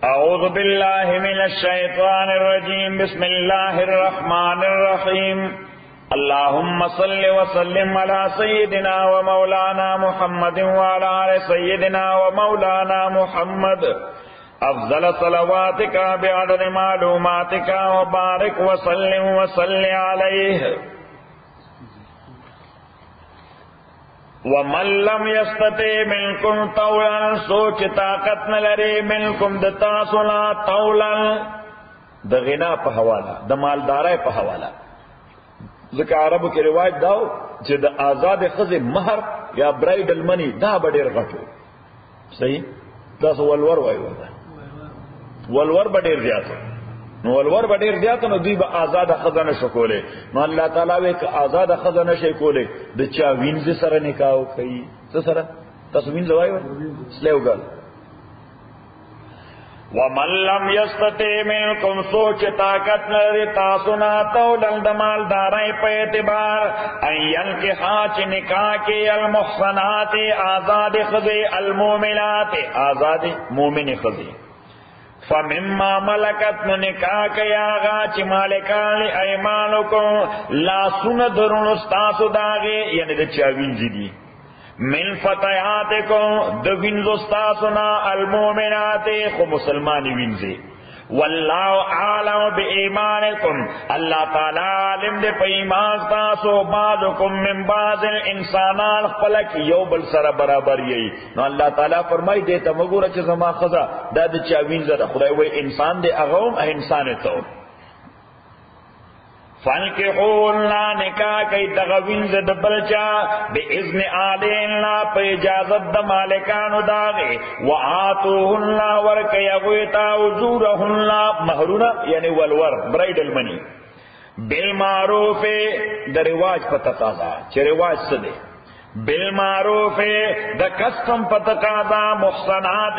اعوذ باللہ من الشیطان الرجیم بسم اللہ الرحمن الرحیم اللہم صل وسلم علی سیدنا و مولانا محمد وعلی آل سیدنا و مولانا محمد افضل صلواتک بعدد معلوماتک وبارک وسلم وصل علیہ ومن لم یستطع منکم طولا سوچ طاقت نلری منکم دتاسنا طولا د غنا په حواله د مالدارای په حواله ځکه عربو کې رواج داو چې د آزاد خزه مہر یا برایډل منی دا ډېر غټو صحیح تاسو ولور وایو ولور ډېر زیاتو نو ولور ډېر زیاتو نو دوی به آزاد خزه نشو کوله نو الله تعالی وی که آزاد خزه نشي کوله د چا وینځ سره نکاح کوي څه سره تاسو وینځ وایو سلیوګل ومن لم یستطع منکم سوچ طاقت لري تاسو نه تولل د مالدارای په اعتبار ايل کې حاج نکاح کې المحصنات آزاد خزه المؤمنات آزاد مؤمن خزه فمما ملکت نکاح کیا غا چی مالکان لی ایمانکم لا سن درون استاسو داغی یعنی دا چاوینزی دی من فتحاتکم دا وینز استاسونا المومنات خو مسلمانی وینزی واللہ عالم بی ایمانکم اللہ تعالی علم دے پا ایمان تاسو بعضکم من بعض انسانان خپلک یو بل سر برابر یہی نو اللہ تعالی فرمائی دیتا مگورا چیز ما خزا دا دا چاوین زد خدای وی انسان دے اغوم انسان تو فَانْكِحُوهُنَّ نکاح کئی تغوین زد بلچا بے اذن آلیننا پہ اجازت دا مالکانو داغے وآتوهن ورکی اغویتا اجورهن مہرونا یعنی والور برائڈل منی بالمعروف دا رواج پا تقاضا چه رواج سدے بالمعروف دا کسٹم پتقاضا محسنات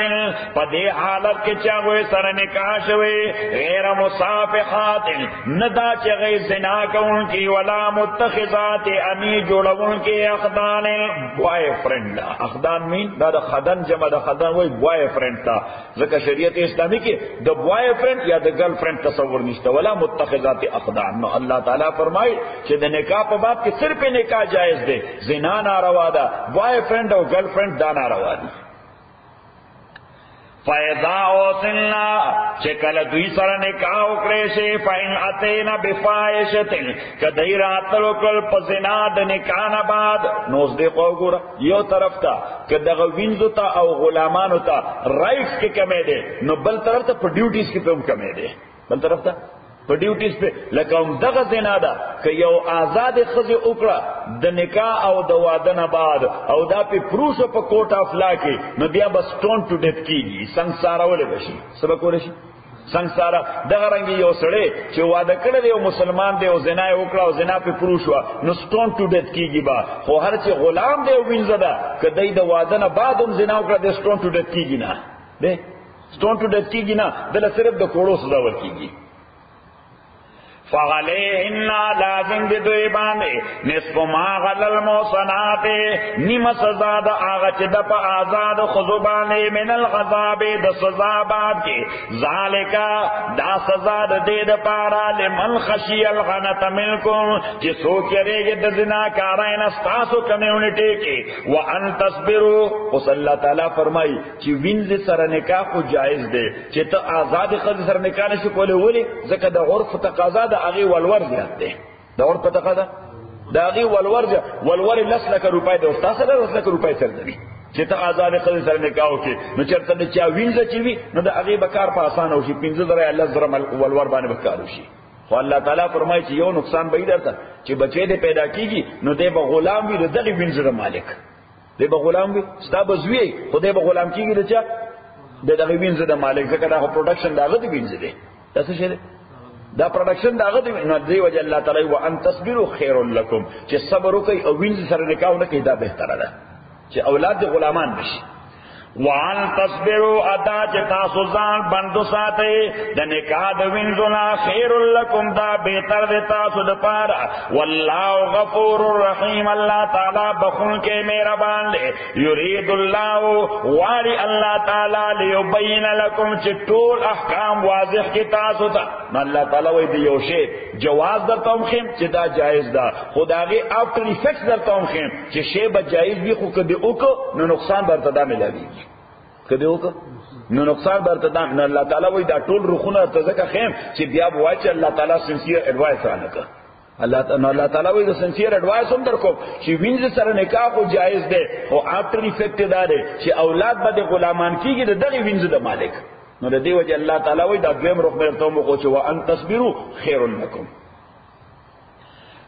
پا دے حالت کے چاہوے سر نکاح شوے غیر مصافحات ندا چاہوے زنا کون کی ولا متخذات امی جوڑون کی اخدان بوائے فرینڈ اخدان مین دا خدن جمع دا خدن وی بوائے فرینڈ تا ذکر شریعت اسلامی کی دا بوائے فرینڈ یا دا گرل فرینڈ تصور نشتا ولا متخذات اخدان نو اللہ تعالیٰ فرمائی کہ دا نکاح پا بات کی صرف نکاح جائز دے زنا ناروا دا بوائے فرینڈ اور گرل فرینڈ دانا روا دی فَإِذَا أُوصِلْنَا چکل دوی سر نکاح اکریشے فَإِنْ أَتَيْنَ بِفَاحِشَةٍ کدی راتلو کل پزناد نکاح بعد نوز دے قو گورا یو طرف تا کدغ وینزو تا او غلامانو تا رائٹس کے کمے دے نو بل طرف تا پر ڈیوٹیز کی پہ کمے دے بل طرف تا پر ڈیوٹیز پہ لکم دغ زنا دا کہ یو آزاد خزی اکڑا دا نکاح او دا وادن بعد او دا پی پروش پا کوٹ آف لا کی نو بیا بس ٹون ٹو ڈیتھ کی گی سنگسارا ولی بشی سبا کو رشی سنگسارا دغ رنگی یو سڑے چه وعدہ کرده یو مسلمان دے او زنا اکڑا او زنا پی پروش وا نو ٹون ٹو ڈیتھ کی گی با خو ہر چه غلام دے او وینزدا کہ دی دا وادن بعد ام زنا اکڑا دے ٹون ٹو ڈیتھ کی گی نا دے ٹون ٹو ڈیتھ کی گی نا دل صرف دا کوڑو سزاور کی گی فغلیہن لازم دی دوی باندے نصف ما غلل موسنات نیم سزا دا آغا چی دا پا آزاد خضو باندے من الغضاب دا سزا باد کی ذالکا دا سزا دا دید پارا لمن خشی الغنت ملکم چی سوچ ریگی دا زنا کارین استاسو کمیونٹی کی وان تصبرو اس اللہ تعالیٰ فرمائی چی وینز سر نکاح کو جائز دے چی تا آزاد خضو سر نکاح نشو کولے ولی زکا دا غرف تقاضا دا اغی والور زیاد دے دا اور پتہ قدا دا اغی والور زیاد والور لس لکھ روپای دے استا سر لس لکھ روپای سر دوی چیتا آزاد قدر سر نکاو کی نو چرتا دا چا وینزا چیوی نو دا اغی بکار پا آسان ہوشی پینزو در اللہ ذرم والور بانے بکار ہوشی خو اللہ تعالیٰ فرمائی چی یو نقصان بایی در تا چی بچے دے پیدا کی گی نو دے با غلام بھی دغی وینزا در مالک دے با غلام بھی ستا بزوی خو دے با غلام کی گی دا چا دے دغی وینزا در مالک ذکر دا پروڈکشن دا غدی وینزا دے تاسو شده دا پروڈکشن دا غدی نو دی وجه الله تعالی وان تصبروا خير لكم چې صبر وکي او وینځ سره نکاح نه کوي دا بهتره ده چې اولاد غلامان نشي وان تصبروا ادا چې تاسو ځان بندو ساتئ د نکاح د وینځونه خیر لکم دا بهتر دی تاسو د پاره والله غفور رحیم الله تعالی بخون کې مهربان دی یرید الله واری الله تعالی لیبین لکم چې ټول احکام واضح کې تاسو ته الله تعالی وایي دی یو شی جواز درته مخیم چې دا جایز ده خدای افټر افیکټس درته مخیم چې شی به جایز وي خو کدی وک نو نقصان درته دا ملوي کدی وک نو نقصان درته دا نه الله تعالی وایي دا ټول روخونه ته ځکه خیم چې بیا وایي چې الله تعالی سنسیر اډوایس رانکه الله تعالی وایي د سنسیر اډوایس هم درکو چې وینځ سره نکاح کو جایز ده خو افټر افیکټ دا ده چې اولاد به غلامان کیږي دغه وینځ د مالک نو د دې وجه الله تعالی وایي دا دویم رخ به ته مو چې وان تصبروا خیر لکم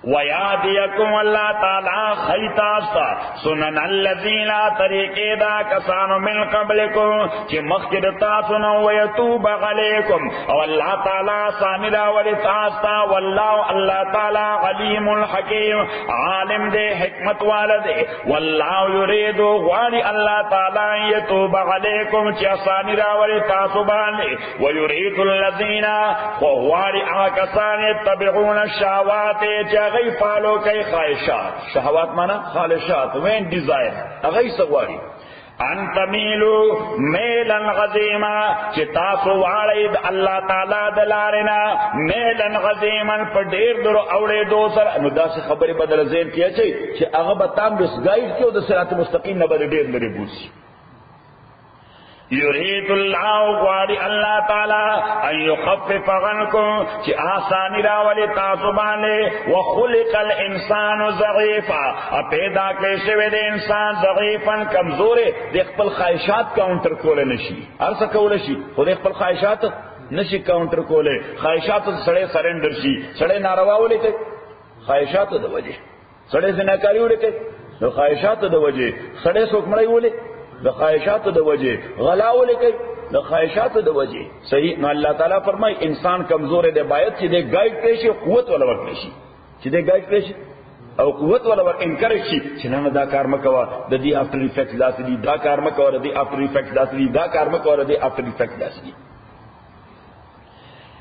ویادیکم اللہ تعالی خیتاستا سنن الذین طریقے دا کسانو من قبلکم چی مخجد تاسنو ویتوب علیکم او اللہ تعالی سامدہ ولتاستا واللہ اللہ تعالی علیم الحکیم عالم دے حکمت والدے واللہ یریدو غواری اللہ تعالی یتوب علیکم چی سامدہ ولتاسبانے ویرید الذین غواری آکسان تبعون الشہوات چی غی فالو کئی خواہشات شہوات مانا خواہشات وین ڈیزائر اغی سواری انت میلو میلن غزیما چی تاسو وارید اللہ تعالی دلارنا میلن غزیما پر دیر درو اوڑے دو سر انو دا سی خبری بدل زین کیا چی چی اغبتان بس گائید کیو دا سرات مستقیم نبر دیر لری بوسی یرید اللہ غواری اللہ تعالی ان یخفف عنکم چی آسانی راولی تاسبانے وخلق الانسان ضعیفا پیدا کشوی دے انسان ضعیفا کمزورے دے خپل خواہشات کاؤنٹر کولے نشی ارسا کولے شی خود خپل خواہشات نشی کاؤنٹر کولے خواہشات سڑے سرنڈر شی سڑے نارواولے تے خواہشات دو وجہ سڑے زناکاری ولے تے خواہشات دو وجہ سڑے سوکمڑائی ولے د خواہشات د وجه غلاو لکه د خواہشات د وجه صحیح نو الله تعالی فرمای انسان کمزور دی باید چې د گائیډ پېشي قوت ولا ورکړي شي چې د گائیډ پېشي او قوت ولا ور انکریج شي چې نه دا کار مکوا د دې افټر افیکټ داسې دي دا کار مکوا د دې افټر افیکټ داسې دي دا کار مکوا د دې افټر افیکټ داسې دي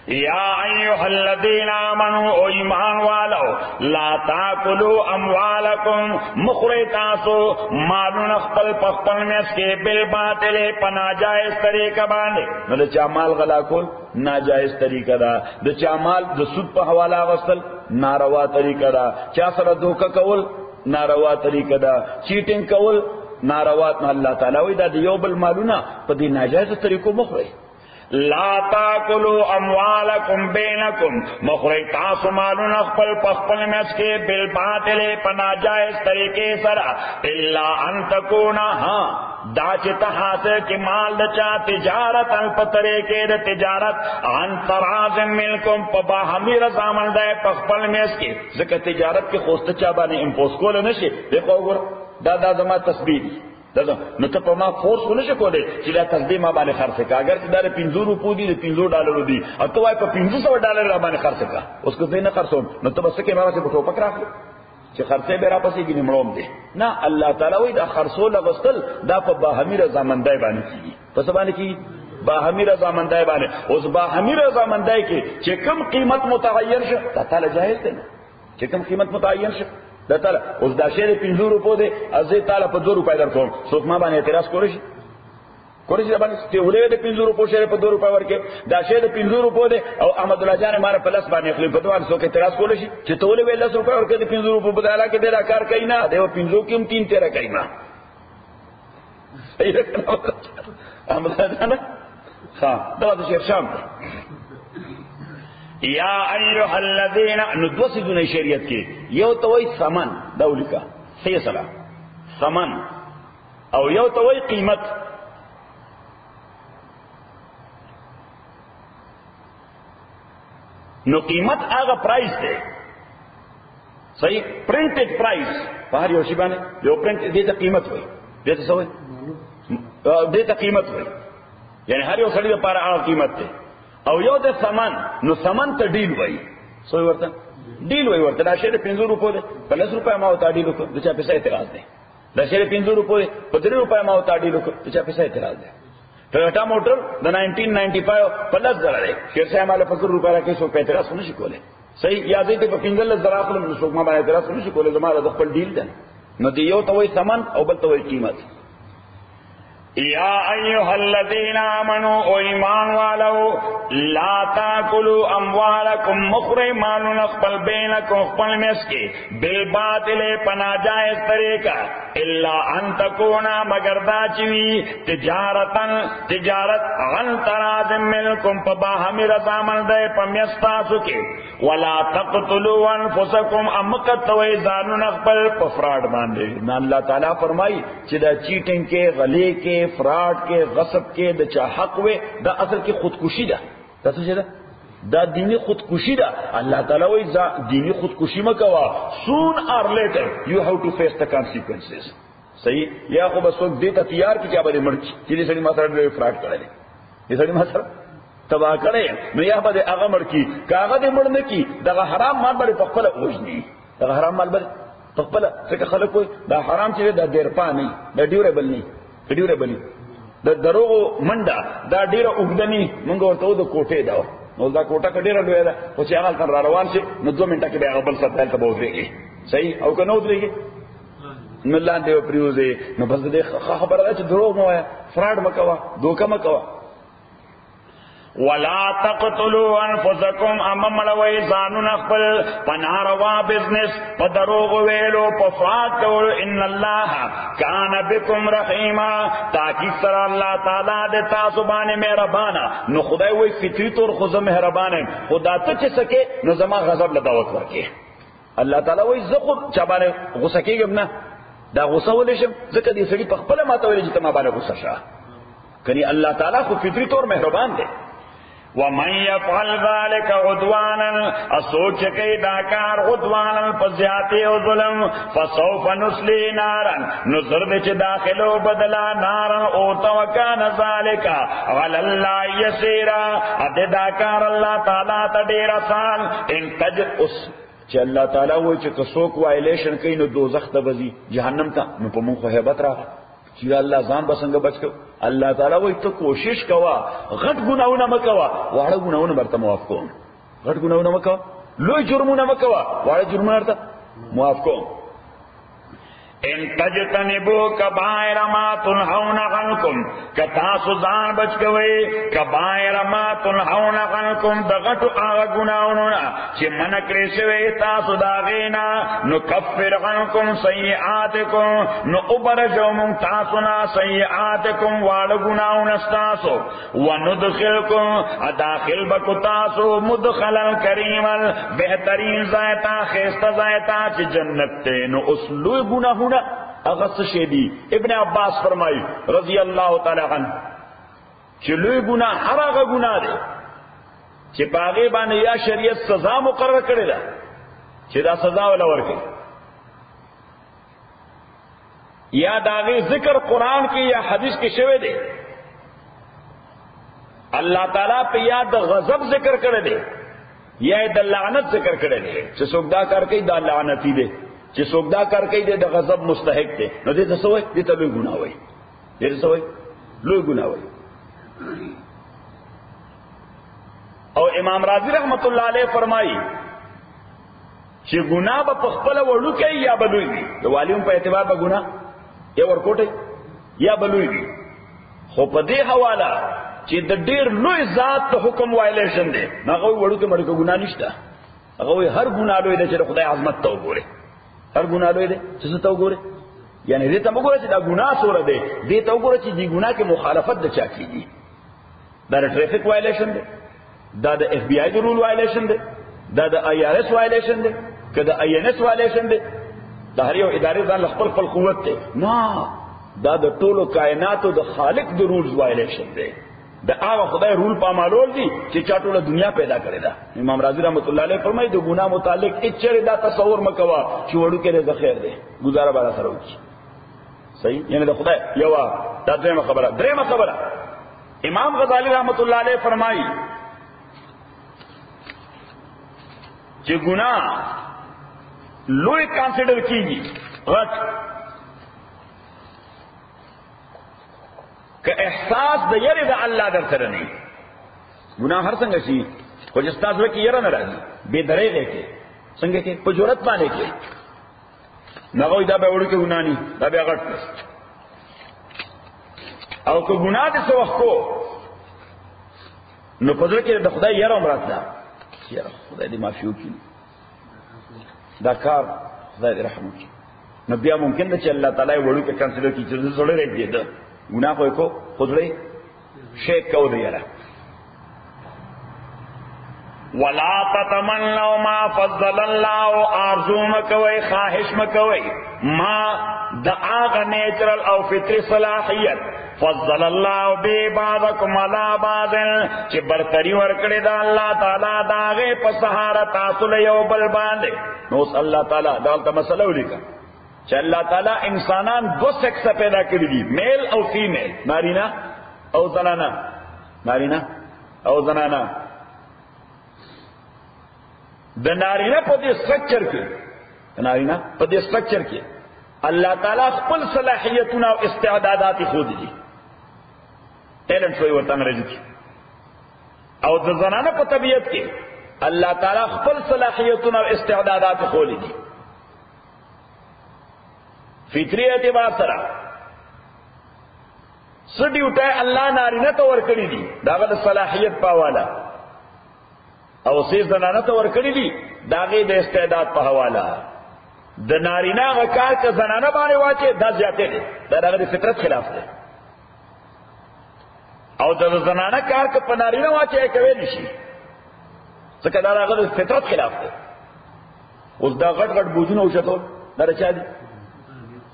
یا ایها الذین آمنوا او ایمان والو لا تاکلوا اموالکم مخری تاسو مالون خپل پخپل میس کې بالباطل پناجائز طریقہ باندې نو د چا مال غلا کول ناجائز طریقہ دا د چا مال د سود په حواله غسل ناروا طریقہ دا چا سره دوکه کول ناروا طریقہ دا چیټینګ کول ناروا الله تعالی وی دا یو بل مالونه په دې ناجائز طریقو مخری لا تاکلوا اموالکم بینکم مخری تاسو مالون اخپل پخپل میس کے بالباطل پناجائز طریقے سرا الا ان تکونا ہاں دا چتا حاصل کی مال دچا تجارت ان پترے کے دا تجارت ان تراز ملکم پبا ہمی رضامن دے پخپل میس کے ذکر تجارت کے خوست چابانی امپوس کول نشی دیکھو گر دا زمان تسبیح نو ته په ما فورس ونه شو کولای چې دا تسبیح ما باندې خرڅ کا اگر چې دا 50 روپو دي 50 ډالر دي او ته وای په 500 ډالر را باندې خرڅ کا اوس کو نه خرڅوم نو ته بس کې ما ته په ټوپک راکړه چې خرڅه به را پسې کې مړوم دي نه الله تعالی وای دا خرڅول غسل دا په باهمي رضامندای باندې کیږي پس باندې کی باهمي رضامندای باندې اوس باهمي رضامندای کې چې کم قیمت متغیر شي دا تعالی جایز دی چې کم قیمت متعین شي دا تعالی اوس دا شی 50 روپو دی ازه تعالی په 2 روپۍ درکوم څوک ما باندې اعتراض کولی شي باندې ته ولې د 50 روپو شی په 2 روپۍ ورکې دا شی 50 روپو دی او احمد الله جان مار په لاس باندې خپل په دوه څوک اعتراض کولی شي چې ته ولې 10 روپۍ ورکې د 50 روپو په بدلا کې دا کار کوي نه دی 50 کې هم 3 13 کوي نه احمد الله جان ها دا د شیخ شام یا ایها الذین ندوسدون شریعت کې یو توي ثمن دولکا صحیح سلام ثمن او یو توي قیمت نو قیمت هغه پرایس دی صحیح پرنٹڈ پرایس په هر یو شی باندې یو پرنٹ دې ته قیمت وایي دې ته څه وایي دې ته قیمت وایي یعنی هر یو سړي لپاره هغه قیمت دی او یو د ثمن نو ثمن ته ډیل وای سو ورته ډیل وای ورته دا شی 50 روپو ده 50 روپے ما وتا ډیل کو د چا پیسې اعتراض ده د شری 500 روپے په 3 روپے ما وتا ډیلو ته چا پیسې اعتراض ده ټویوټا موټر د 1995 په 10,000 دی شیر صاحب مال په 1 روپے راکې سو په اعتراض نشي کوله صحیح یادې ته په 15,000 خپل مسوک ما باندې اعتراض نشي کوله زموږ د خپل ډیل ده نو دی یو ته وای ثمن او بل ته وای قیمت یا ایها الذین آمنوا او ایمان والو لا تاکلوا اموالکم مخری مالون خپل بینکم خپل مسکی بالباطل پناجائز طریقہ الا ان تکونا مگر دا چوی تجارت غن تراز ملکم پباہمی رضامن دے پمیستاسو کی ولا تقتلوا انفسکم امقتوی زانون اخبر پفراڈ باندے نا اللہ تعالیٰ فرمائی چی دا چیٹنگ کے غلی کے فراڈ کے غصب کے دا چا حق وے دا اصل کی خودکشی دا دا سوچے دا دینی خودکشی دا اللہ تعالیٰ وی دینی خودکشی مکوا soon or later you have to face the consequences صحیح یا خو بس وقت دیتا تیار کی کیا بده مرچ چیلی سڑی ماسر دے فراڈ کرے لے یہ سڑی ماسر تباہ کرے نو یا بده اغا مر کی کاغا دے مر نکی دا حرام مال بده پخپل اوجنی دا حرام مال بده پخپل فکر خلق کوئی دا حرام چیزے دا دیر پا نہیں دا ڈیوریبل نہیں ڈیوریبل دا دروغو منڈا دا ډیره اوږدنی مونږ ورته د کوټې دا نو دا کوټه کډیره لوی ده او چې هغه تر روان شي نو 2 منټه کې به بل څه ته بوځي صحیح او کنه ودرېږي نو لاندې پریوزي نو بس دې خبره ده چې دروغ مو فراډ مکوا دوکه مکوا ولا تقتلوا انفسکم امم لوی زانون خپل پناروا بزنس په دروغ ویلو په فاق کولو ان الله کان بكم رحیما تاکي سره الله تعالی د تاسو باندې مهربانه نو خدای وای فطری طور خو زه مهربانه خدا ته چې سکے نو زما غضب له دعوت ورکې الله تعالی وای زه خو چا باندې غوسه کېږم نه دا غوسه ولې شم ځکه دې سړي په خپل ماته ویل چې ته ما باندې غوسه شه کني الله تعالی خو فطری طور مهربان دی ومن يفعل ذلك عدوانا اسوچ کئی داکار عدوانا فزیاتی و ظلم فسوف نسلی نارا نظر دچ داخلو بدلا نارا اوتا وکان ذالک غل اللہ یسیرا اد داکار اللہ تعالی تدیر آسان ان تج اس چه اللہ تعالی وی چه کسوک وائلیشن کئی نو دوزخ تبزی جہنم تا نو پا من خو حیبت را چی اللہ زان بسنگ بچ کو اللہ تعالیٰ وی تو کوشش کوا غٹ گناونا مکوا وارا گناونا برتا معاف کون غٹ گناونا مکوا لوی جرمونا مکوا وارا جرمونا برتا معاف کون ان تجتنبو کبائر ما تنہون عنکم کتاسو زان بچ کوئی کبائر ما تنہون عنکم دغٹو آغا گناونونا چی منکری شوی تاسو داغینا نکفر عنکم سیئاتکم نو ابرجو من تاسونا سیئاتکم وال گناون استاسو وندخلکم داخل بکو تاسو مدخلا کریما بہترین زائتا خیست زائتا چی جنت تے نو اسلوی گناہونا اغس شیدی ابن عباس فرمائی رضی اللہ تعالی عنہ چلوی گناہ ہر آغا گناہ دے چی پاغی بانے یا شریعت سزا مقرر کرے دا چی دا سزا والا ورکی یا داغی ذکر قرآن کی یا حدیث کی شوے دے اللہ تعالیٰ پہ یا دا غضب ذکر کرے دے یا دا لعنت ذکر کرے دے چی سوکدا کر کے دا لعنتی دے چې سوګدا کار کوي د غضب مستحق دی نو دې څه وای دې ته لوی ګناه وای دې څه وای لوی ګناه وای او امام رازی رحمت الله علیه فرمایي چې ګناه په خپل وړو کوي یا بلوي دي د والیم په اعتبار به ګناه یا ورکوټي یا بلوي دي خو په دې حواله چې د ډېر لوی ذات ته حکم وایلیشن دی هغه وړو کې مړ ګناه نشته هغه هر ګناه لوی دی چې خدای عظمت ته وګوري هر گناہ لوی دے څه ته وګوره یعنی دې ته وګوره چې دا گناہ سره دی دې ته وګوره چې دې گناہ کې مخالفت د چا کیږي دا ټریفک وایلیشن دی دا د اف بی آی د رول وایلیشن دی دا د آی آر ایس وایلیشن دی کدا آی ان ایس وایلیشن دی دا هر یو ادارې ځان خپل خپل قوت دی نه دا د ټولو کائناتو د خالق د رولز وایلیشن دی دا هغه خدای رول پامالول دي چې چا ټوله دنیا پیدا کړې ده امام رازی رحمت الله علیه فرمایي د ګناه متعلق اچره دا تصور مکوا چې وړو کې د خیر دی گزاره بارا سره وکړي صحیح یعنی د خدای یو دا درېمه خبره امام غزالی رحمت الله علیه فرمایي چې ګناه لوی کانسیډر کیږي غټ که احساس د یری د الله در سره نه ګناه هر څنګه شي خو چې تاسو کې یره نه راځي به درېږي کې څنګه کې په جرأت باندې کې نغوی دا به وړو کې ګناه نه دا به غټ او که ګناه دې څه وخت کو نو په ځکه د خدای یره مراد ده یره خدای دې معافي وکړي دا کار خدای دې رحم وکړي نو بیا ممکن ده چې الله تعالی وړو کې کنسل کړي چې زړه راځي دا ګناه کو خدای شیک کو دی یاره ولا تتمنوا ما فضل الله ارزو مکوي خواهش مکوي ما د اغه نیچرل او فطری صلاحیت فضل الله به بعضکم علی بعض چې برتری ورکړي دا الله تعالی داغه په سهاره تاسو له یو بل باندې نو الله تعالی دا مسله ولیکه چې الله تعالی انسانان دو سیکس پیدا کړی دي میل او فیمیل نارینه او زنانه نارینه او زنانه د نارینه په دې سټرکچر کې نارینه په دې سټرکچر کې الله تعالی خپل صلاحیتونه او استعدادات خو دي ټیلنټ وي ورته انګریزي او د زنانه په طبیعت کې الله تعالی خپل صلاحیتونه او استعدادات خو دي فطری اعتبار سره سړي وټه الله نارینه ته ورکړي دي داغه صلاحیت پاواله او سې زنانه ته ورکړي دي داغه د استعداد په حواله د نارینه غکار ک زنانه باندې واچي دا زیاته دي دا دغه فطرت خلاف ده او د زنانه کار ک په نارینه واچي کوي نشي ځکه دا دغه فطرت خلاف ده اوس دا غټ غټ بوجونه وشتو دا رچا دي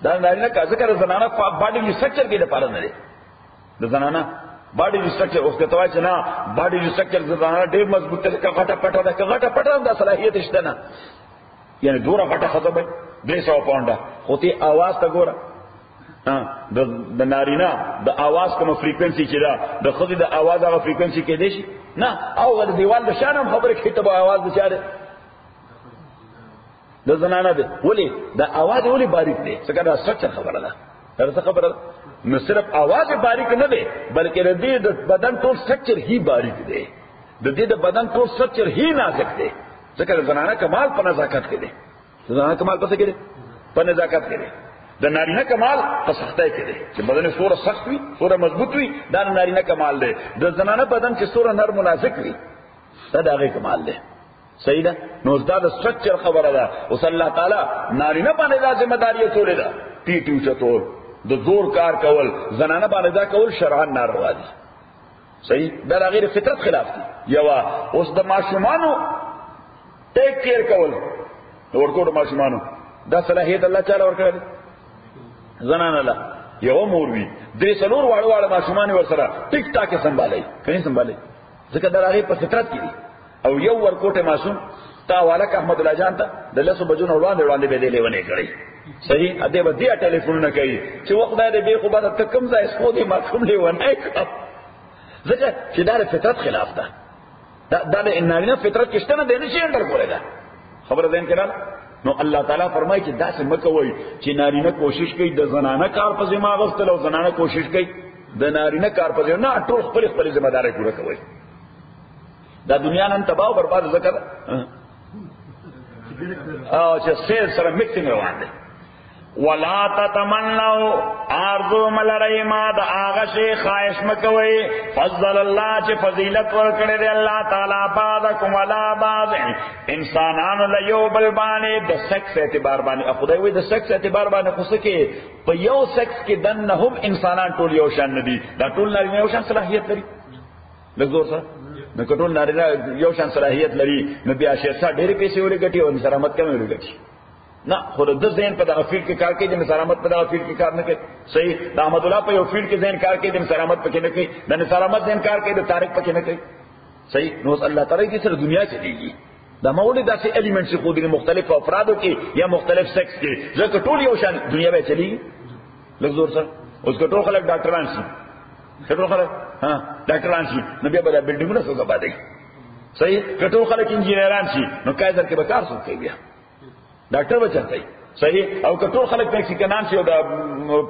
دا نارینه کا ذکر زنانه باډي ریسټرکچر کې د پاره نه دي د زنانه باډي ریسټرکچر اوس ته توای چې نه باډي ریسټرکچر زنانه ډېر مضبوط ده غټه پټه ده غټه پټه ده صلاحیت شته نه یعنی دوره غټه خطبه 200 پاونډه خو ته आवाज ته ګوره د نارینه د आवाज کوم فریکوئنسي چې ده د خدای د आवाज هغه فریکوئنسي کې دی شي نه او د دیوال د شانم خبره کې ته به आवाज وچاره د زنانه ده ولی د आवाज ولی باریک دی څنګه دا سچ خبره ده درته خبره نو صرف आवाज باریک نه دی بلکې د دې د بدن ټول سټرکچر هی باریک دی د دې د بدن ټول سټرکچر هی نازک دی ځکه زنانه کمال په نزاکت کې دی زنانه کمال په څه کې دی په نزاکت کې دی د نارینه کمال په سختۍ کې دی چې بدن سوره سخت وي سوره مضبوط وي دا نارینه کمال دی د زنانه بدن چې سوره نرم و نازک وي دا دغه کمال دی صحیح ده نو دا د سټرکچر خبره ده اوس الله تعالی نارینه باندې دا ذمہ داری ټولې ده ټیټو چتور د زور کار کول زنانه باندې دا کول شرعاً ناروا دي صحیح دا غیر فطرت خلاف دي یو اوس د ماشومانو ټیک کیر کول ورکوټ ماشومانو دا صلاحیت الله تعالی ورکړي زنانه لا یو مور وی درې څلور واړه ماشومان ورسره ټیک ټاک سنبالي کني سنبالي ځکه دا غیر په فطرت کې دي او یو ورکوټه معصوم تا والک احمد الله جان ته د لسو بجو نه وړاندې به دې لیونه کړی صحیح ا دې به دې ټلیفون نه کوي چې وخت دې به خو به ته کم ځای سپو دې معصوم لیونه کړ ځکه چې دا فطرت خلاف ده دا د انارینه فطرت کې شته نه دی نشي اندر کوله دا خبر دین کړه نو الله تعالی فرمایي چې داسې مکوئ چې نارینه کوشش کوي د زنانه کار په ذمہ واغستل او زنانه کوشش کوي د نارینه کار په ذمہ نه ټول خپل ذمہ داري پوره کوي دا دنیا نن تباہ او برباد ذکر او چې سیر سره میکسینګ روان دي ولا تتمنوا ارجو ملری ما د هغه شی خواهش مکوي فضل الله چې فضیلت ورکړي دی الله تعالی بعضکم علی بعض انسانانو له یو بل باندې د سکس اعتبار باندې خدای وي د سکس اعتبار باندې خو سکه په یو سکس کې دنه هم انسانان ټول یو شان ندي دا ټول نارینه یو شان صلاحیت لري لږ سره نو کټول نارینه یو شان صلاحیت لري نو بیا شیخه ډېرې پیسې ولې ګټي او مسرامت کمې ولې ګټي نه خو د ذهن په دغه فیلډ کې کار کوي د مسرامت په دغه فیلډ کې کار نه کوي صحیح د احمد الله په یو فیلډ کې ذهن کار کوي د مسرامت په کې نه کوي د مسرامت ذهن کار کوي د تاریخ په کې نه کوي صحیح نو الله تعالی دې سره دنیا چلیږي دا مولې داسې الیمنټس خو د مختلف افرادو کې یا مختلف سیکس کې ځکه ټول یو شان دنیا به چلیږي لږ زور سره اوس ټول خلک ډاکټران شي ټول خلک ډاکټران شي نو بیا به بلډینګونه څنګه باندې صحیح ټول خلک انجینران شي نو کایزر کې به کار څوک کوي بیا ډاکټر بچای صحیح او ټول خلک میکسیکنان شي او د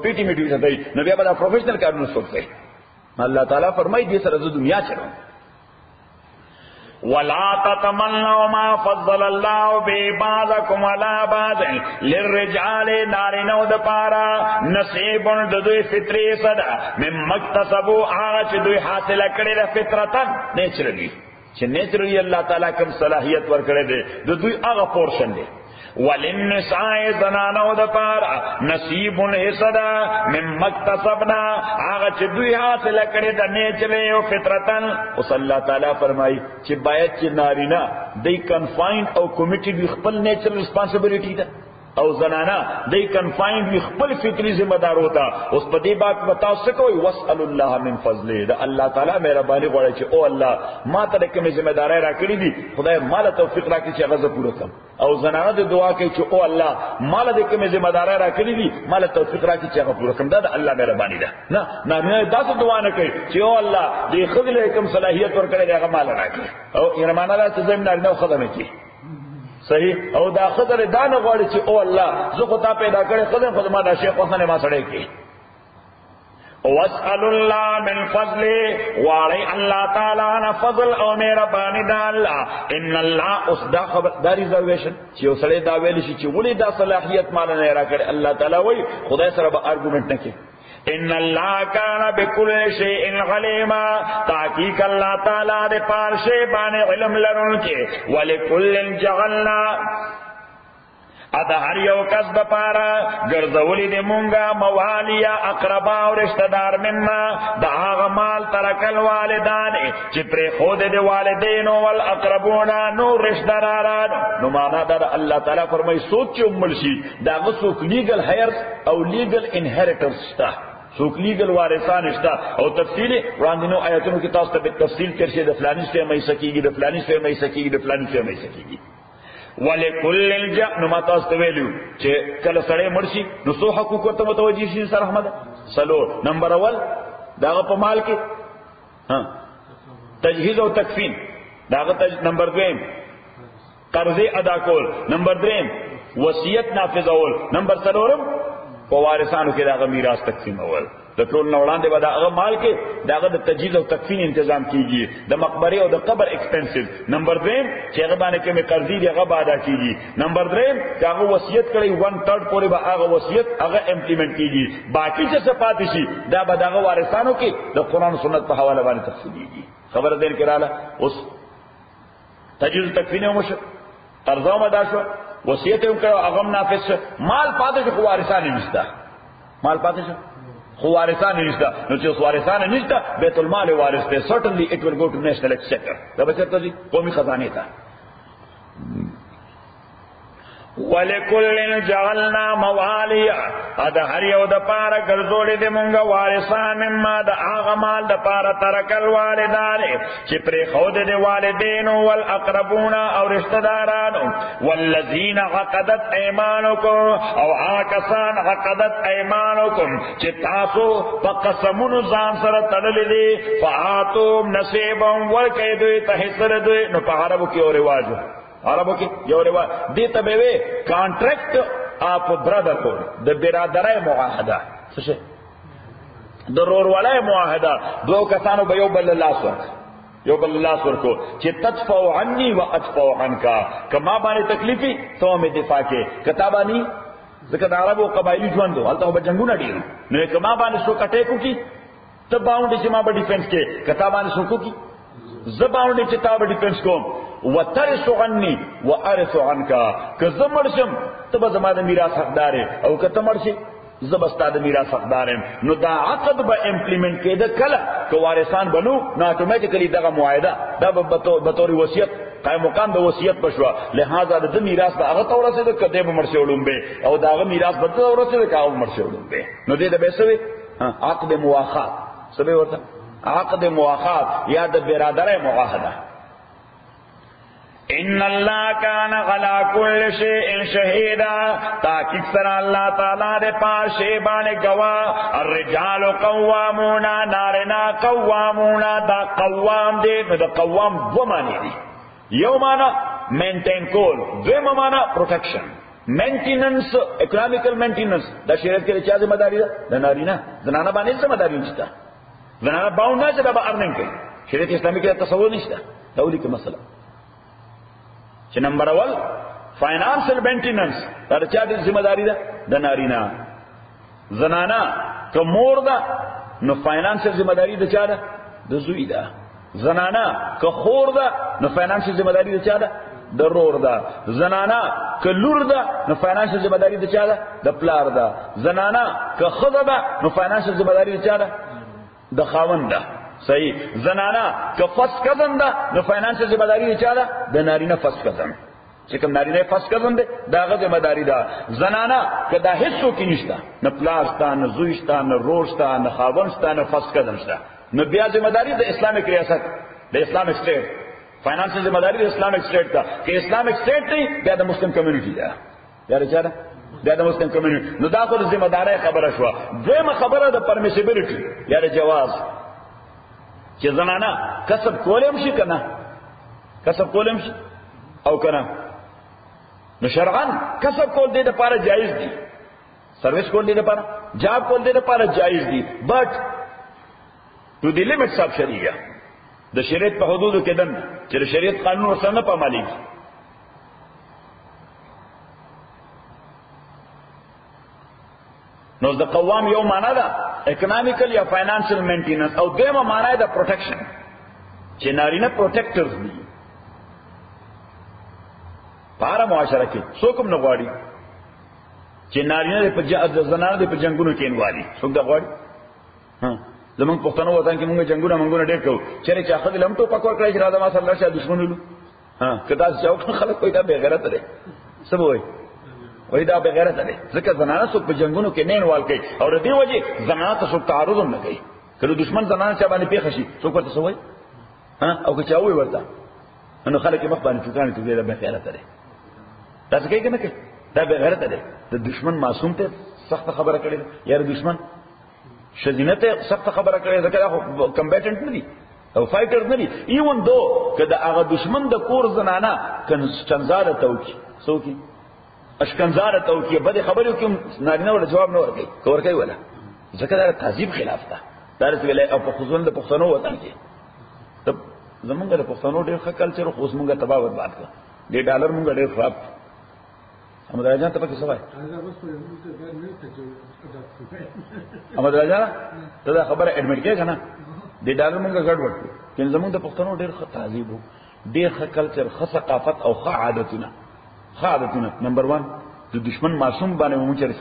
پی ټی میټي ځای نو بیا به پروفیشنل کارونه څوک کوي الله تعالی فرمایي دې سره د دنیا چلو. ولا تتمنوا ما فضل الله به بعضكم على بعض للرجال نارینو د پارا نصیب د دوی فطری صدا مما اکتسبوا هغه چې دوی حاصل کړي د فطرتن نیچرلی چې نیچرلی الله تعالی کوم صلاحیت ورکړي دي د دوی هغه پورشن دي. وللنساء زنانو د پارا نصیب حصدا مما اکتسبنا هغه چې دوی حاصل کړي د نیچرلی او فطرتن. اوس الله تعالی فرمایي چې باید چې نارینه دی کنفاینډ او کمیټډ خپل نیچرل ریسپانسیبিলিټی ده او زنانا دی کنفاینډ وی خپل فطری ذمہ دار ہوتا. اوس په دې بات بتاو سکوي واسال الله من فضله دا الله تعالی مهرباني غواړي چې او الله ما ته کوم ذمہ داري راکړي دي خدای مال توفیق راکړي چې هغه پوره کړم. او زنانه د دعا کوي چې او الله مال دې کوم ذمہ داري راکړي دي مال توفیق راکړي چې هغه پوره کړم. دا د الله مهرباني ده. نه تاسو دعا نه کوي چې او الله دې خدای کوم صلاحیت ورکړي هغه مال راکړي او ایرمانه ده چې زمينار نه خدای کوي صحیح. او دا خدای دا نه غواړي چې او الله زه خو تا پیدا کړې خدای خو ما دا شیخ وسنه ما سره کې. واسال الله من فضل وعلي الله تعالی نه فضل او مهرباني ده الله. ان الله اوس دا خبرداري ریزرویشن چې اوسړي دا ویل شي چې ولې دا صلاحیت مال نه راکړي الله تعالی وایي خدای سره به ارګومنت نه کوي. ان الله کان بكل شيء عليما تحقیق الله تعالی د پار شی باندې علم لرونکي. ولکل جعلنا ادا هر یو کس د پارا ګرځولې د مونږه موالیا اقربا او رشتہ دار مما دا هغه مال ترکل والدان چې پر خود د والدینو والاقربون نو رشتہ داران. نو معنا دا الله تعالی فرمایي سوچ عمل شي دا غوښ لیګل هایر او لیګل انهریټنس شته څوک لیګل وارثان شته. او تفصیل وړاندینو آیاتونو کې تاسو ته په تفصیل ترشه د فلانی څه مې سکیږي د فلانی څه مې سکیږي د فلانی څه مې سکیږي. ولکل الجن ما تاسو ته ویلو چې کله سړی مرشي نو څو حقوق ته متوجي شي سره احمد سلو. نمبر اول داغه په مال کې تجهیز او تکفین داغه. نمبر دویم قرض ادا کول. نمبر دریم وصیت نافذول. نمبر څلورم په وارثانو کې داغه میراث تقسیم اول. د ټول نوړاندې به داغه مال کې داغه د تجهیز او تکفین تنظیم کیږي د مقبره او د قبر ایکسپنسز. نمبر 2 چې هغه باندې کې قرضې دی هغه ادا کیږي. نمبر 3 چې هغه وصیت کړي 1/3 پورې به هغه وصیت هغه امپلیمنٹ کیږي. باقی څه پاتې شي دا به داغه وارثانو کې د قران سنت په حواله باندې تفصیليږي. خبر دې کړاله اوس تجهیز تکفین او مش قرضه مدا شو وصیت هم کړو هغه نافذ شو. مال پاتې شو وارثان نشته. مال پاتې شو خو وارثان نشته. نو چې وارثان نشته بیت المال وارث ته certainly it will go to national exchequer. دا به چرته دي قومي خزانه ته. ولکل جعلنا موالیا ادا هر یو د پاره ګرځولې د مونږه وارثان مما د هغه مال د پاره ترکل والدان چې پر خود د والدینو والاقربون او رشتہ دارانو والذین عقدت ایمانکم او آکسان عقدت ایمانکم چې تاسو په قسمونو ځان سره تړلې دي فاتو نصیبهم ورکې دوی ته حصہ دوی. نو په عربو کې او رواجو عربو کې یو رواج دې ته به وي کانټریکټ اپ برادرهود د برادرای معاهده څه شي د رورولای معاهده. دوه کسانو به یو بل لاس ورکو چې تدفع عني وادفع عنك کما باندې تکلیفي تو مې دفاع کې کتابانی ځکه د عربو قبایلی ژوند هلته به جنگونه ډیر نو کما باندې سو کټې کو کی ته باونډ چې ما به ډیفنس کې کتابانی سو کو کی زباونډ چې تا به ډیفنس کوم وترث عني وارث عنك که زمرشم ته به زما د میراث حقدار او که ته مرشي زبستا د میراث حقدار. نو دا عقد به امپلیمنٹ کېده کله که وارثان بنو نو اتوماتیکلی دغه معاهده دا به بطور وصیت قائم مقام د وصیت بشوا. لہذا د میراث به هغه تور رسېده کده به مرشي وډم به او داغه میراث به تور رسېده کاو مرشي وډم به. نو دې د بسوي عقد مواخات سبه ورته عقد مواخات یا د برادرای معاهده. ان الله کان علی کل شیء شهیدا تاکید سره الله تعالی دې پار شی باندې گواه. الرجال قوامون نارنا قوامون دا قوام دې نو د قوام دو معنی دي. یو معنی مینټین کول دویم معنی پروټیکشن مینټیننس اکونومیکل مینټیننس. دا شریعت کې چا ذمہ داری ده د نارینه زنانه باندې ذمہ داری نشته. زنانه باوند نه چې دا به ارننګ کوي. شریعت اسلامي کې تصور نشته. دا ولي کې مسله چې نمبر اول فاینانشل مینټیننس دا چا د ذمہ داری ده؟ د نارینه. زنانه که مور ده نو فاینانشل ذمہ داری د چا ده؟ د زوی ده. زنانه که خور ده نو فاینانشل ذمہ داری د چا ده؟ د رور ده. زنانه که لور ده نو فاینانشل ذمہ داری د چا ده؟ د پلار ده. زنانه که خزه ده نو فاینانشل ذمہ داری د چا ده؟ د خاوند ده. صحیح. زنانه که فس کزن ده نو فاینانشل ذمہ داری د چا ده؟ د نارینه فس کزن. چې کوم نارینه فس کزن ده دا غو ذمہ داری ده. زنانه که دا هیڅ کې نشته، نه پلار شته، نه زوی شته، نه رور شته، نه خاوند شته، نه فس کزن شته، نو بیا ذمہ داری د اسلامک ریاست، د اسلامک سټیټ، فاینانشل ذمہ داری د اسلامک سټیټ ده. که اسلامک سټیټ نه بیا د مسلم کمیونټي ده. بیا د چا ده؟ بیا د مسلم کمیونټي. نو دا خو د ذمہ داری خبره شو. دویمه خبره د پرمیسیبিলিټي یا د جواز، چې زنانه کسب کولم شي کنه، کسب کولم شي او کنه. نو شرعاً کسب کول دې لپاره جایز دي، سروس کول دې لپاره، جاب کول دې لپاره جایز دي، بٹ ټو دی لیمټس اف شریعه، د شریعت په حدودو کې دن چې د شریعت قانون ورسره نه پامالېږي. نو د قوام یو معنا ده اکونامیکل یا فاینانشل مینټیننس، او دیمه معنا ده پروټیکشن، چې نارینه پروټیکټرز دي. پارا معاشره کې څوک هم نه غواړي چې نارینه په زنانه په جنگونو کې انوالي. څوک دا غواړي؟ ها زمونږ پښتنو وطن کې مونږ جنگونه منګونه ډېر کوو. چېرې چې اخذ لمټو پکور کړی چې راځه ما سره لاشه دښمن ولو. ها کدا چې خلک کوئی دا بے غیرت دی. څه وایي؟ وای دا بے غیرت دی. ځکه زنانه څوک په جنگونو کې نه انوال کوي، او د دې وجه زنانه ته څوک تعرض هم نه کوي. کله دښمن زنانه چا باندې پیښ شي څوک ورته وایي؟ ها او که چا وایي ورته نو خلک مخ باندې ټکانې کوي دا بے غیرت دی. دا څه کوي کنه کې دا به غیرت ده. د دشمن معصوم ته سخت خبره کړي یا د دشمن شذینه ته سخت خبره کړي، ځکه هغه کمبیټنټ نه دي او فایټر نه دي. ایون دو کله هغه دشمن د کور زنانه کنزاره توکي څوکي اشکنزاره توکي بده خبرو کې نارینه ولا جواب نه ورکړي کور کوي ولا، ځکه دا تهذیب خلاف ده. دا څه ویلای او په خصوصا د پښتنو وطن کې ته زمونږ د پښتنو ډېر ښه کلچر خو زمونږ تباہ برباد کړ. ډېر ډالر مونږ ډېر خراب. احمد راجان ته پکې سوای احمد راجان ته دا خبره اډمټ کې کنه د ډالر مونږه ګډ وډ کین زمونږ د پښتنو ډېر ښه تهذیب وو، ډېر ښه کلچر، ښه ثقافت او ښه عادتونه. ښه عادتونه نمبر 1 د دشمن معصوم باندې مونږ چری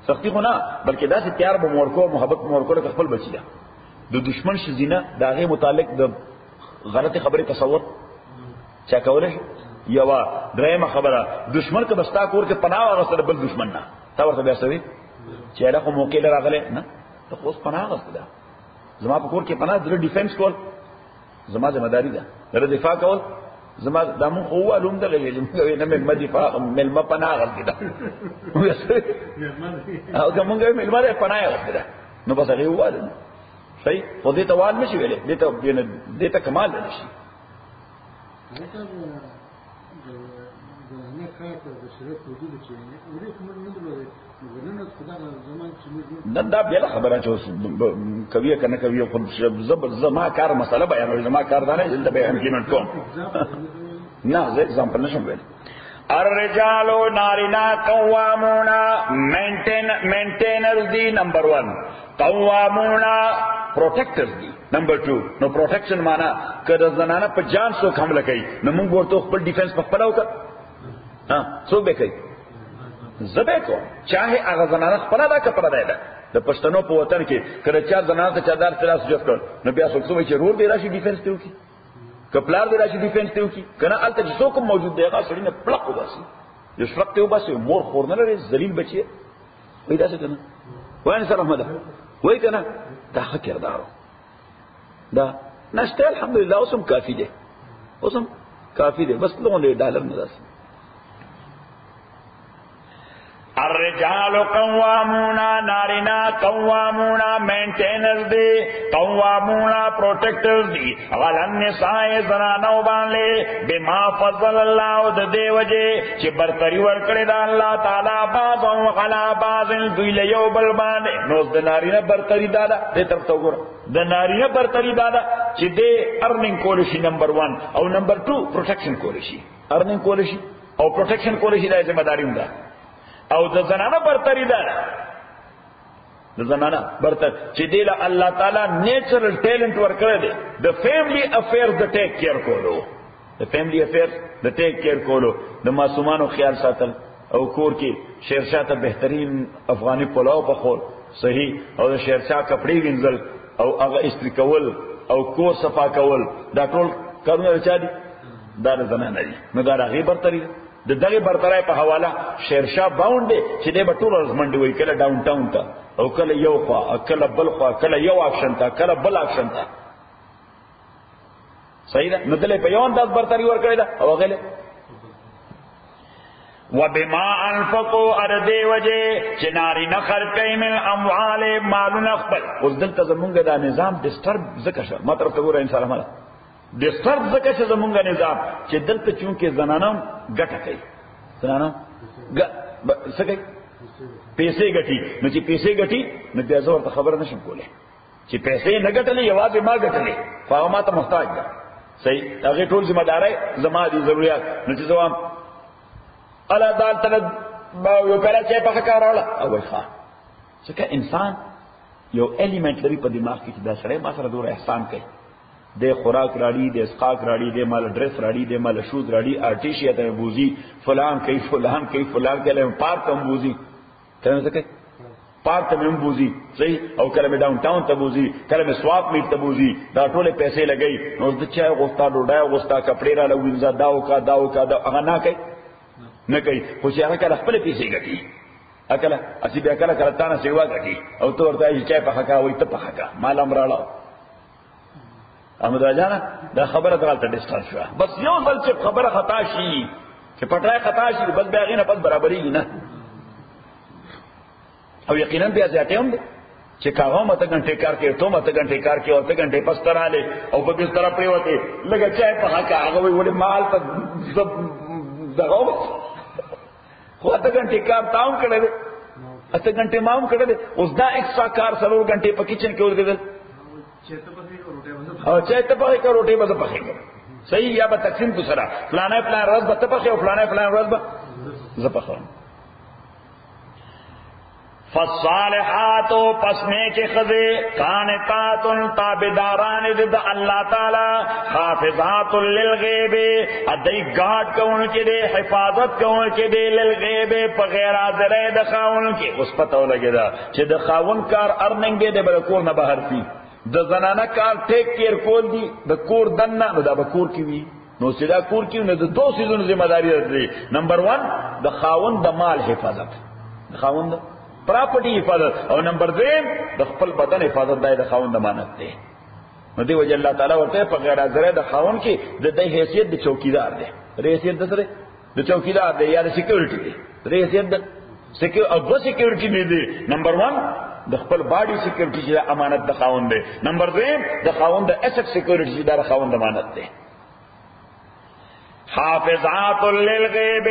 سختی خو نه بلکې داسې پیار به مورکو محبت مورکو له خپل بچی ده. د دشمن شزینه داغه متعلق د غلطی خبره تصور چا کولای یوا درېمه خبره دشمن که بستا کور کې پناه واغسته بل دشمن نه تا ورته بیا سوي چې له خو موقع لراغله نه ته خو پناه واغسته زما په کور کې پناه د ډیفنس کول زما ذمہ داری ده، د دفاع کول زما د مون خو علوم ده لګي نه مې دفاع ملما پناه واغسته ده او کومه ملما پناه واغسته نو بس هغه واله صحیح خو دې ته وال نشي ویلې، دې ته کمال نشي. دا بیا خبره چې کوي کنه کوي خو زما کار مسله بیان زما کار دا نه چې به امپلیمنٹ کوم نه زه اگزامپل نشم ویل. الرجال نارینا قوامون مینټینرز دی نمبر 1 قوامون پروټیکټرز دی نمبر 2. نو پروټیکشن معنا کله زنانه په جان څوک حمله کوي نو موږ ورته خپل ډیفنس په خپل وکړو. ها څوک به کوي زبې کو چاهه هغه زنانه خپل دا کپړه ده د پښتنو په وطن کې کله چا زنانه ته چادر تلاش جوړ نو بیا څوک چې رور دی راشي ډیفنس ته وکي کپلار دی راشي ډیفنس ته وکي کنه الته چې څوک موجود دی هغه سړی نه پلق وباسي یو شرق ته وباسي مور خور نه لري ذلیل بچي وای دا څه کنه وای سره احمد وای کنه دا ښه کردارو دا نشته الحمدلله اوسم کافی دی بس لون ډالر نه داس. الرجال قوامون نارینا قوامون مینٹینرز دی قوامون پروٹیکٹرز دی علی النساء زنانو باندې بما فضل الله د دې وجه چې برتری ورکړي دا الله تعالی بعضهم علی بعض دوی له یو بل باندې نو د نارینه برتری دا دې طرف ته وګوره د نارینه برتری دا چې دې ارنینګ کول شي نمبر 1 او نمبر 2 پروټیکشن کول شي ارنینګ کول شي او پروټیکشن کول شي دا ذمہ داری ده او د زنانه برتری ده د زنانه برتر چې دی له الله تعالی نیچرل ټیلنٹ ورکړی دی د فیملی افیرز د ټیک کیر کولو د فیملی افیرز د ټیک کیر کولو د معصومانو خیال ساتل او کور کې شیرشاه ته بهترین افغاني پلاو پخول صحیح او د شیرشاه کپڑے وینځل او هغه استری کول او کور صفا کول دا ټول کارونه چا دي دا د زنانه دي نو دا هغه برتری د دغه برترای په حواله شیرشاه باوند چې د بټول رزمنډي وای کله ډاون ټاون ته او کله یو خوا کله بل خوا کله یو اکشن ته کله بل اکشن ته صحیح ده نو دلته په یو انداز برتری ور کړی دا او غله وبما انفقوا اردی وجه چې ناری نه خرج کوي من اموال مالون خپل اوس دلته زمونږ دا نظام ډیسټرب ذکر شه ما طرف ته ګوره ان شاء الله ډیسټرب ذکر شه زمونږ نظام چې دلته چونکه زنانم ګټه کوي زنانم څه کوي پیسې ګټي نو چې پیسې ګټي نو بیا زه ورته خبر نشم کولای چې پیسې نه ګټلې یوازې ما ګټلې خو ما ته محتاج ده صحیح هغه ټول ذمہ داري زما دي ضرورت نو چې زوام الا دال تل یو کله چې په کار راوړل او ښه ځکه انسان یو الیمنٹ لري په دماغ کې چې دا سره ما سره دوه احسان کوي د خوراک راړي د اسقاق راړي د مال ډریس راړي د مال شوز راړي ارټیشیا ته بوزي فلان کوي فلان کوي فلان کله پارک ته بوزي ته څه کوي پارک ته بوزي صحیح او کله ډاون ټاون ته بوزي کله سواپ میټ ته بوزي دا ټوله پیسې لګي نو د چا غوښتا ډوډۍ غوښتا کپڑے را لوینځه داو کا هغه نه کوي نه کوي خو چې هغه کله خپل پیسې ګټي اکله اسی بیا کله تانه سیوا ګټي او تو ورته چې په حقا وي ته په حقا مال امراله احمد جانا دا خبره درالته ډیسټر شو بس یو ځل چې خبره خطا شي چې پټای خطا شي بس بیا غینه بس برابرېږي نه او یقینا بیا ځاتې هم چې کاغه مته غنټه کار کې ته مته غنټه کار کې او ته غنټه پس تراله او په دې طرف پریوته لکه چې په حقا هغه وي مال ته دغه خو ته غنټه کار تاوم کړل اته غنټه ماوم کړل اوس دا ایکسترا کار سلور غنټه په کچن کې ورګدل او چې ته په کې روټي به په کې صحیح یا به تقسیم کو سره فلانه فلان ورځ به ته په کې او فلانه فلان ورځ به زه په خورم فالصالحات پس نیک خزه قانتات تابعداران د الله تعالی حافظات للغیب ادای گاډ کون کې دې حفاظت کون کې دې للغیب په غیر حاضر د خاون کې اوس پته ولګیدا چې د خاون کار ارننګ دې د کور نه بهر شي د زنانه کار ټیک کیر کول دي د کور دنه نو دا به کور کې وي نو سیدا کور کې نه د دوه سيزونو ذمہ داری لري نمبر 1 د خاون د مال حفاظت د خاون د پراپرټي حفاظت او نمبر 2 د خپل بدن حفاظت د خاوند ضمانت دی نو دی وجه الله تعالی ورته په غیر حاضر د خاوند کې د دې حیثیت د چوکیدار دی حیثیت د سره د چوکیدار دی یا د سکیورټي دی حیثیت د سکیورټي دی نمبر 1 د خپل باډي سکیورټي چې امانت د خاوند دی نمبر 2 د خاوند د اسک سکیورټي چې د خاوند ضمانت دی حافظات للغیب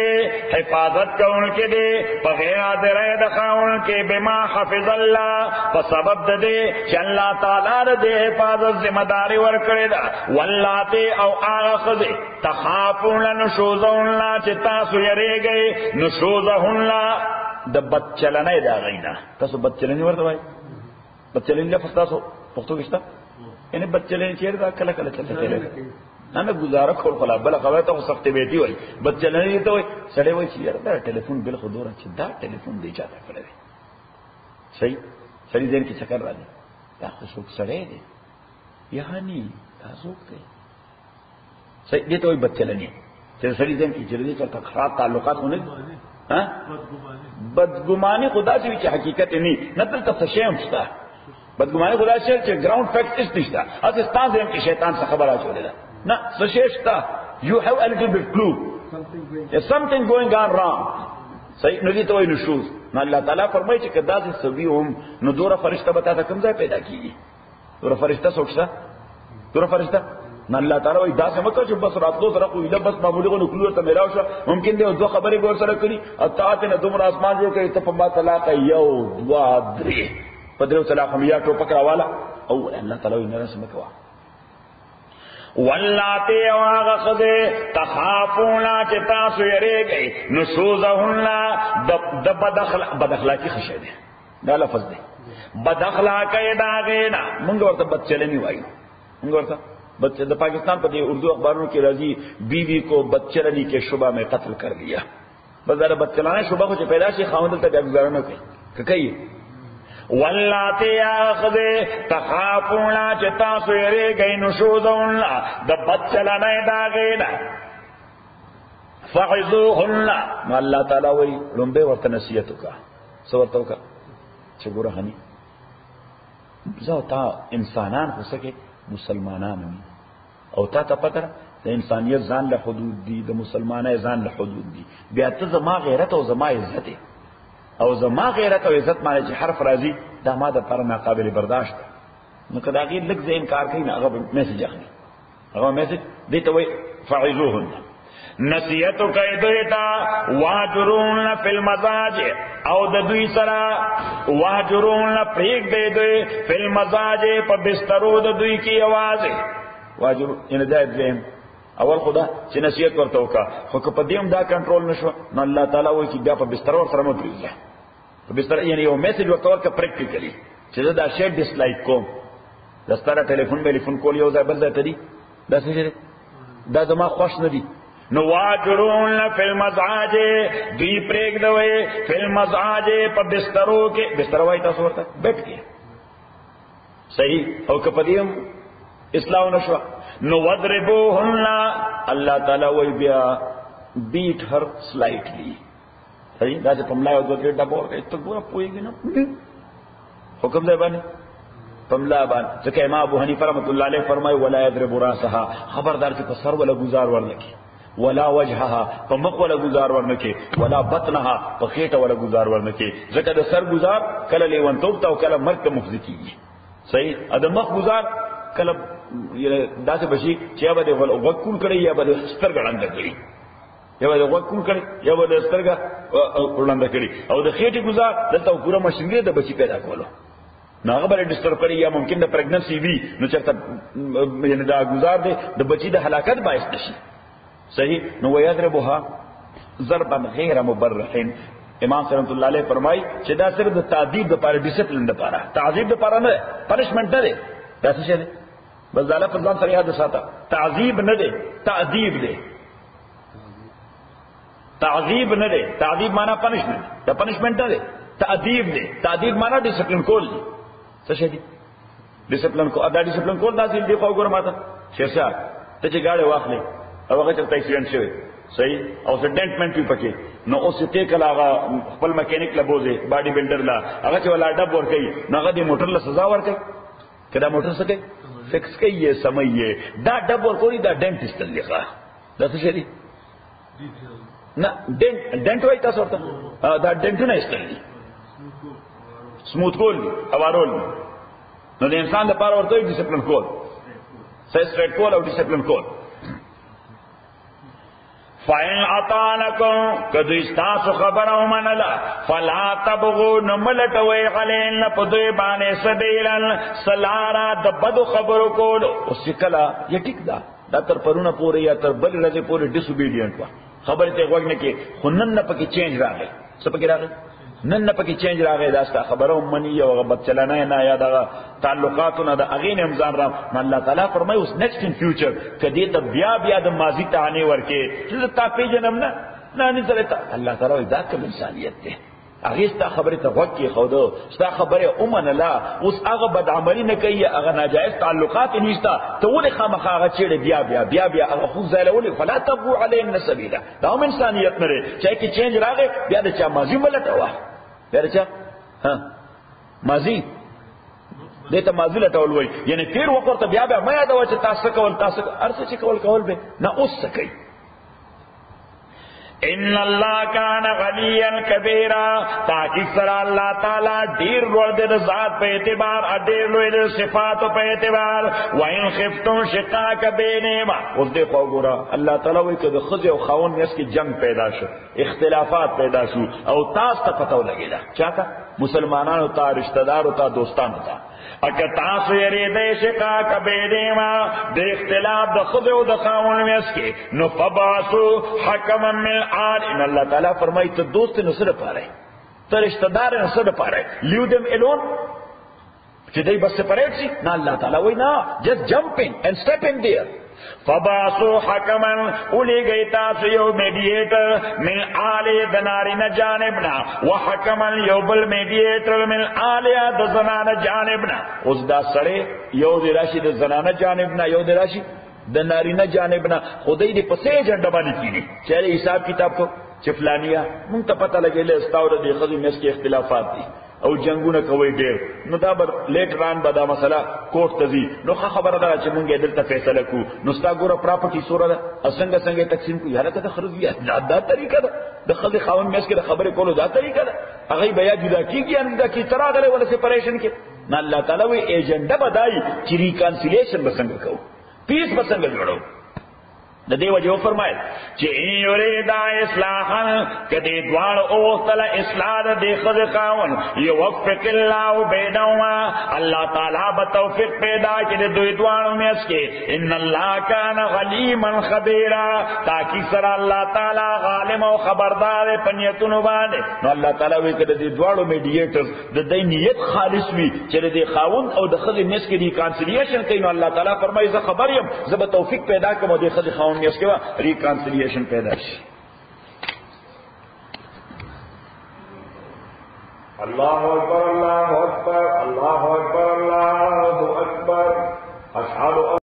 حفاظت کون کے دے بغیر حاضر د خاون کے بما حفظ اللہ فسبب دے کہ اللہ تعالی دے حفاظت ذمہ داری ورکڑے دا واللاتی او آخذ تخافون نشوزهن لا چتاسو یری گئی نشوزهن د بدچلنه دا غینا تاسو بدچلنه ورته وای بدچلنه لفظ تاسو پښتو کېستا یعنی بدچلنه چیرې دا کله کله چلته انا گزاره کول خلا بل خبره ته سخت بیٹی وای بدچلنه ته وای سړی وای چې یاره دا ټلیفون بل خدوره چې دا ټلیفون دی چاته کړی صحیح سړی دین کې چکر راځي دا خو څوک سړی دی یعنی تاسو ته صحیح دې ته وای بدچلنه چې سړی دین کې جلدی چرته خراب تعلقات ونه ها بدګماني خدا چې حقیقت نه تل ته شیم شته بدګماني خدا چې ګراوند فیکټ است نشته اته ستاسو هم کې شیطان څخه خبره اچولې ده نه سشتا you have a little bit clue there's something going on wrong صحیح نو دي ته وای نشوز نو الله تعالی فرمایي چې کدا چې سوي هم نو دوره فرشتہ به تاسو کوم ځای پیدا کیږي دوره فرشتہ څوک دوره فرشتہ نو الله تعالی وایي دا څه مکه چې بس راتلو سره خو اله بس معمولی غو نکلو ته میراو شو ممکن دی دوه خبرې ګور سره کړی او تاسو نه دومره اسمان جوړ کړی ته په ما طلاق یو دوا درې په درو طلاق هم یا ټوپک راواله او الله تعالی وایي نه رسم کوا واللاتی واغ خذ تخافونا چې تاسو یریږئ نشوزهن د بداخلاقی خشه ده دا لفظ ده بداخلاقی دا غینا مونږ ورته بدچلنی وایو مونږ ورته بچے د پاکستان پر اردو اخباروں کی راضی بیوی کو بدچلنی کے شبہ میں قتل کر لیا بس ذرا بدچلانے شبہ کو پیدائشی خاوند تک گزارنا کہیے واللاتی اخذ تخافون چتا سویرے گئی نشوزون د بدچلانے دا غینا فعظوهن اللہ تعالی وی لمبے ورته نصیحت کا سورتو کا چګوره هني زو تا انسانان هو سکے مسلمانان او تا ته پته د انسانیت ځان له حدود دي د مسلمانای ځان له حدود دي بیا ته زما غیرت او زما عزت او زما غیرت او عزت معنی چې حرف راځي دا ما د پر ناقابل برداشت نو کدا غیر لږ ځین کار کوي نه هغه میسج اخلي هغه میسج دې ته وای فعظوهن نصیحت کوي دوی ته واجرون فی المزاج او د دوی سره واجرون پریک دی دوی فی المزاج په بسترو د دوی کی आवाज واجر ان دایم اول خدا چې نصیحت ورته وکا خو په دې دا کنټرول نشو نو الله تعالی وایي چې بیا په بستر ور سره مو پریږه په بستر یعنی یو میسج ورته ورکا پریکټیکلی چې دا شی ډیسلایک کوم دا ستاره ټلیفون کول یو ځای بل ځای ته دی دا څه دا زما خوښ نه دی نو واجرون فی المزاج دی پریک دوئے فی المزاج پا بستروں کے بستر وائی تاسو ورتا بیٹھ کے صحیح او کپدیم اصلاح نشوا نو وضربوهن اللہ تعالی وی بیا بیٹ ہر سلائٹلی صحیح دا چې پملا او دوه ډبه ورکړي ته ګوره پوهیږي نه حکم دی باندې پملا باندې ځکه امام ابو حنیفه رحمۃ اللہ علیہ فرمایي ولا یضرب راسها خبردار چې په سر ولا گزار ورنکي ولا وجهها فمق ولا گزار ورنکي ولا بطنها فخيټه ولا گزار ورنکي ځکه د سر گزار کله لیونتوب ته او کله مرګ ته مفضي کیږي صحیح ادم مخ گزار کله داسې بشي چې یا به وکول کړي یا به سترګړند کړي یا به وکول کړي یا به سترګه وړاند کړي او د خېټې گزار دلته پوره ماشینګي د بچی پیدا کولو ناغه بل ډیسټرب کړي یا ممکن د پریګننسي وی نو چرته یعنی دا گزار دی د بچی د هلاکت باعث نشي صحیح نو ويضربها ضربا غیر مبرح امام رحمۃ اللہ علیہ فرمای چې دا صرف د تعذیب لپاره ډیسپلین لپاره تعذیب لپاره نه پنشمنت نه دی دا څه دی بس دا لفظ ځان سره یاد ساته تعذیب نه دی تعذیب دی تعذیب نه دی تعذیب معنی پنشمنت دا پنشمنت نه دی تعذیب دی تعذیب معنی ډیسپلین کول دی څه دی ډیسپلین کو ادا ډیسپلین کول دا دی خو ګور ماته شیرشاه ته چې گاډي واخلې او هغه چرته ایکسیډنټ شوی صحیح او سډنټ منټ پکې نو اوس ته کلا هغه خپل میکانیک لبوزه باډي بلډر لا هغه چې ولا ډب ور کوي نو هغه د موټر له سزا ور کوي کدا موټر سکے فکس کوي سميه دا ډب ور کوي دا ډنټیسټ لغه دا څه شي نه ډنټ وای تاسو ورته دا ډنټ نه استلی سموث کول اوارول نو د انسان لپاره ورته ډیسپلین کول سټریټ کول او ډیسپلین کول فَإِنْ أَطَاعَكُمْ قَدْ اسْتَاسُ خَبَرَهُ مَنَلَا فَلَا تَبْغُوا نَمَلَتَوَيْ عَلَيْهِنَّ پدوی باندې سبیلن سلارا د بد خبرو کولو اوس کلا یہ ټیک دا تر پرونه پورې یا تر بل ورځې پورې ډیسوبیډینټ وا خبر ته وګ نه کې خنن نه پکې چینج راغی څه پکې راغی نن نه پکې چینج راغی دا خبرو منی او غبط چلنه نه یا دا تعلقاتونه د اغین امزان را الله تعالی فرمایي اوس نیکسټ ان فیوچر کدی ته بیا د ماضی ته نه ورکه چې تا پیژنم نه سره الله تعالی دا کوم انسانیت ده هغه ستا خبره ته وکي خودو ستا خبره اومن لا اوس هغه بد عملی نه کوي هغه ناجائز تعلقات نشتا ته ولې خامخا هغه چیرې بیا هغه خو زایلول فلا تبو علینا سبیلا دا هم انسانیت نه چې کی چینج راغی بیا د چا ماضی ملته وا بیا د چا ماضی دته ماضی لټول وای یعنی تیر وخت بیا مې دا چې تاسو کول ارڅ چې کول به نه اوس سکی ان اللہ کان غنیا کبیرا تاکہ سر اللہ تعالی دیر ورد ذات پہ اعتبار ادیر لوی صفات پہ اعتبار وان خفتم شقاق بینہما اس دیکھو گورا اللہ تعالی وی کہ خزی و خاون میں اس کی جنگ پیدا شو اختلافات پیدا شو او تاس تا پتہ لگے دا کیا تھا مسلمانانو تا رشتہ دارو تا دوستانو تا اگر تاسو یری دے شقاق بینہما دے اختلاف دا خزی و دا خاون میں اس کی نو فباسو حکما من آل ان اللہ تعالیٰ فرمائی تو دوست نصر پا رہے تو رشتہ دار نصر پا رہے لیو دم الون چی دی بس سپریٹ سی نا اللہ تعالیٰ وی نا جس جمپنگ اینڈ سٹیپنگ دیر فباسو حکمن اولی گئی تاسو یو میڈییٹر من آلی دناری جانبنا وحکمن یو بل میڈییٹر من آلی دزنان جانبنا اس دا سڑے یو دی راشی دزنان جانبنا یو دی راشی د نارینه جانب نه خدای دې پسې ایجنډا باندې کیږي چې حساب کتاب کو چفلانیا مونږ ته پته لګیله استاوره دې خزي مس کې اختلافات دي او جنگونه کوي ډېر نو دا بر لیټران به دا مسله کوټ ته ځي نو خبره ده چې مونږ دلته فیصله کو نو ستا ګوره پراپرټي سوره ده څنګه څنګه تقسیم کو یاره کده خرجیا دا طریقه ده د خزي خاون مس کې د خبرې کولو دا طریقه ده هغه بیا جدا کیږي ان دا کی تراغله ولا سپریشن کې نه الله تعالی وی ایجنډا بدای چې ریکانسیلیشن بسنګ کو پیس بسنگ جوڑو دا دیو جو فرمائے چی این یریدا اصلاحا کدی دوار اوختل اصلاح دی خد قاون یوفق اللہ بینہما اللہ تعالیٰ بتوفیق پیدا کی دوی دواروں میں اس کے ان اللہ کان غلیما خبیرا تاکہ سر اللہ تعالیٰ غالم و خبردار پنیتونو باندے نو اللہ تعالیٰ وی کدی دی دواروں میڈییٹرز دا دی نیت خالص وی چی دی خاون او دا خد مس کی ریکانسیلیشن کئی نو اللہ تعالیٰ فرمائی زا خبریم زب توفیق پیدا کم دی خد خاون میں اس کے بعد ریکانسیلیشن پیدا شي اللہ اکبر اللہ اکبر اللہ اکبر اللہ اکبر اشہد